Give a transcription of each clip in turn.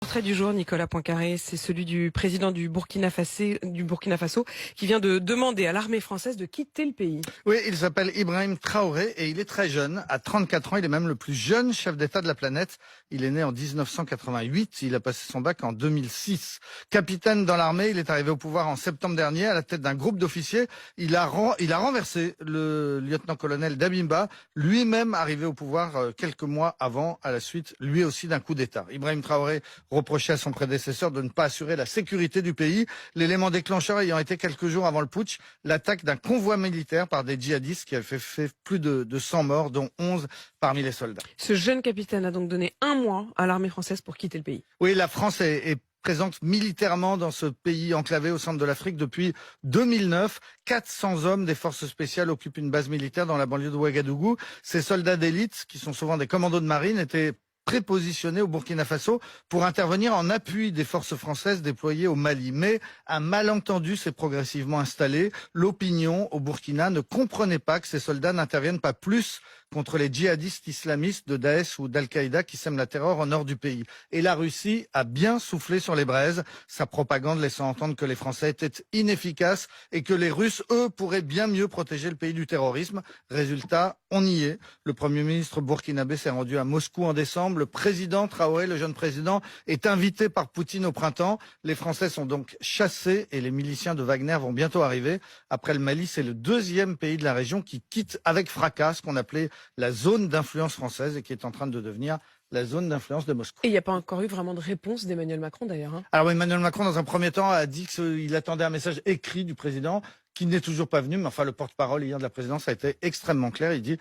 Portrait du jour, Nicolas Poincaré, c'est celui du président du Burkina Faso qui vient de demander à l'armée française de quitter le pays. Oui, il s'appelle Ibrahim Traoré et il est très jeune. À 34 ans, il est même le plus jeune chef d'État de la planète. Il est né en 1988, il a passé son bac en 2006. Capitaine dans l'armée, il est arrivé au pouvoir en septembre dernier à la tête d'un groupe d'officiers. Il a renversé le lieutenant-colonel Dabimba, lui-même arrivé au pouvoir quelques mois avant, à la suite, lui aussi, d'un coup d'État. Ibrahim Traoré reprochait à son prédécesseur de ne pas assurer la sécurité du pays, l'élément déclencheur ayant été quelques jours avant le putsch, l'attaque d'un convoi militaire par des djihadistes qui a fait plus de 100 morts, dont 11 parmi les soldats. Ce jeune capitaine a donc donné un mois à l'armée française pour quitter le pays. Oui, la France est présente militairement dans ce pays enclavé au centre de l'Afrique depuis 2009. 400 hommes des forces spéciales occupent une base militaire dans la banlieue de Ouagadougou. Ces soldats d'élite, qui sont souvent des commandos de marine, étaient prépositionnés au Burkina Faso pour intervenir en appui des forces françaises déployées au Mali. Mais un malentendu s'est progressivement installé. L'opinion au Burkina ne comprenait pas que ces soldats n'interviennent pas plus contre les djihadistes islamistes de Daesh ou d'Al-Qaïda qui sèment la terreur au nord du pays. Et la Russie a bien soufflé sur les braises, sa propagande laissant entendre que les Français étaient inefficaces et que les Russes, eux, pourraient bien mieux protéger le pays du terrorisme. Résultat, on y est. Le Premier ministre burkinabé s'est rendu à Moscou en décembre. Le président Traoré, le jeune président, est invité par Poutine au printemps. Les Français sont donc chassés et les miliciens de Wagner vont bientôt arriver. Après le Mali, c'est le deuxième pays de la région qui quitte avec fracas ce qu'on appelait la zone d'influence française et qui est en train de devenir la zone d'influence de Moscou. Et il n'y a pas encore eu vraiment de réponse d'Emmanuel Macron d'ailleurs. Alors Emmanuel Macron, dans un premier temps, a dit qu'il attendait un message écrit du président qui n'est toujours pas venu. Mais enfin, le porte-parole hier de la présidence a été extrêmement clair. Il dit,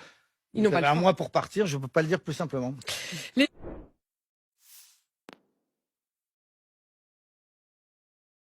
vous avez un mois pour partir, je ne peux pas le dire plus simplement.